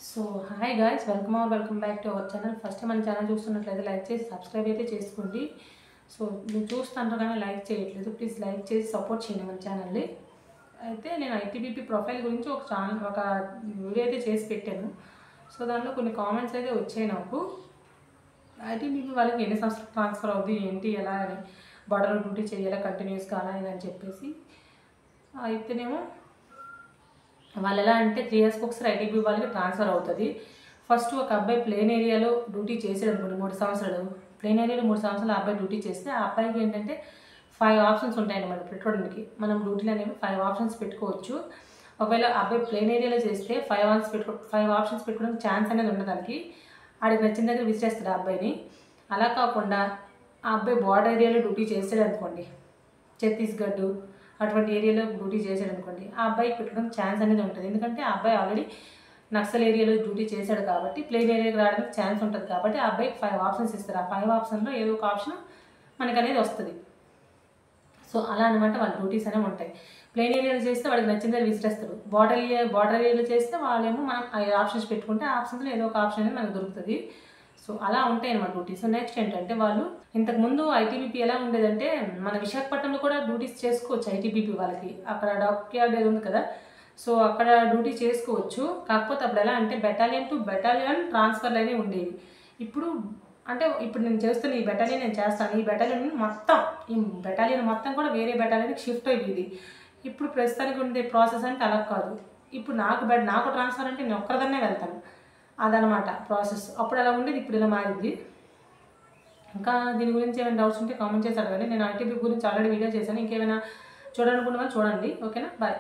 So hi guys, welcome back to our channel. First మన channel చూస్తున్నట్లయితే like చేసి subscribe అయితే చేసుకోండి. సో మీరు చూస్తుంటారు కానీ లైక్ చేయట్లేదు, ప్లీజ్ లైక్ చేసి సపోర్ట్ చేయండి మన ఛానల్ని. అయితే నేను ఐటీబీపీ ప్రొఫైల్ గురించి ఒక వీడియో అయితే చేసి పెట్టాను. సో దాంట్లో కొన్ని కామెంట్స్ అయితే వచ్చాయి నాకు. ఐటీబీపీ వాళ్ళకి ఎన్ని సంవత్సరాలు ట్రాన్స్ఫర్ అవుతుంది ఏంటి, ఎలా అని, బార్డర్ డ్యూటీ చేయాలా కంటిన్యూస్గా అలా అని చెప్పేసి. అయితేనేమో వాళ్ళు ఎలా అంటే 3 yearsకి ఒకసారి ఐటీబీ వాళ్ళకి ట్రాన్స్ఫర్ అవుతుంది. ఫస్ట్ ఒక అబ్బాయి ప్లేన్ ఏరియాలో డ్యూటీ చేసాడు అనుకోండి 3 సంవత్సరాలు, ప్లేన్ ఏరియాలో 3 సంవత్సరాలు ఆ అబ్బాయి డ్యూటీ చేస్తే ఆ అబ్బాయికి ఏంటంటే 5 ఆప్షన్స్ ఉంటాయన్నమాట పెట్టుకోవడానికి. మనం డ్యూటీలు అనేవి 5 ఆప్షన్స్ పెట్టుకోవచ్చు. ఒకవేళ అబ్బాయి ప్లేన్ ఏరియాలో చేస్తే 5 ఆప్షన్స్ పెట్టుకోవడానికి ఛాన్స్ అనేది ఉండదు. దానికి ఆడికి నచ్చిన దగ్గర విసిరేస్తాడు ఆ అబ్బాయిని. అలా కాకుండా ఆ అబ్బాయి బార్డర్ ఏరియాలో డ్యూటీ చేసాడు అనుకోండి, ఛత్తీస్గఢ్ అటువంటి ఏరియాలో డ్యూటీ చేశాడు అనుకోండి, ఆ అబ్బాయికి పెట్టడం ఛాన్స్ అనేది ఉంటుంది. ఎందుకంటే ఆ అబ్బాయి ఆల్రెడీ నక్సల్ ఏరియాలో డ్యూటీ చేశాడు కాబట్టి ప్లేన్ ఏరియాకి రావడానికి ఛాన్స్ ఉంటుంది. కాబట్టి ఆ అబ్బాయికి 5 ఆప్షన్స్ ఇస్తారు. ఆ 5 ఆప్షన్లో ఏదో ఒక ఆప్షన్ మనకు అనేది వస్తుంది. సో అలా అనమాట వాళ్ళ డ్యూటీస్ అనేవి ఉంటాయి. ప్లేన్ ఏరియాలో చేస్తే వాడికి నచ్చిందే విసిరేస్తారు. బార్డర్ ఏరియాలో చేస్తే వాళ్ళేమో మనం 5 ఆప్షన్స్ పెట్టుకుంటే ఆ ఆప్షన్స్లో ఏదో ఒక ఆప్షన్ అనేది మనకు దొరుకుతుంది. సో అలా ఉంటాయి అన్నమాట డ్యూటీస్. నెక్స్ట్ ఏంటంటే వాళ్ళు ఇంతకుముందు ఐటీబీపీ ఎలా ఉండేదంటే మన విశాఖపట్నంలో కూడా డ్యూటీస్ చేసుకోవచ్చు ఐటీబీపీ వాళ్ళకి. అక్కడ డాక్యార్డ్ ఏది ఉంది కదా, సో అక్కడ డ్యూటీ చేసుకోవచ్చు. కాకపోతే అప్పుడు ఎలా అంటే బెటాలియన్ టు బెటాలియన్ ట్రాన్స్ఫర్లు అనేవి ఉండేవి. ఇప్పుడు నేను చేస్తున్న ఈ బెటాలియన్ నేను చేస్తాను, ఈ బెటాలియన్ మొత్తం కూడా వేరే బెటాలియన్కి షిఫ్ట్ అయ్యేది. ఇప్పుడు ప్రస్తుతానికి ఉండే ప్రాసెస్ అంటే అలా కాదు. ఇప్పుడు నాకు ట్రాన్స్ఫర్ అంటే నేను ఒక్కరిదన్నే వెళ్తాను, అదనమాట ప్రాసెస్. అప్పుడు అలా ఉండేది, ఇప్పుడు ఇలా మారింది. ఇంకా దీని గురించి ఏమైనా డౌట్స్ ఉంటే కామెంట్ చేసి అడగండి. నేను ఐటీబీ గురించి ఆల్రెడీ వీడియో చేశాను. ఇంకేమైనా చూడాలనుకున్న వాళ్ళు చూడండి. ఓకేనా, బాయ్.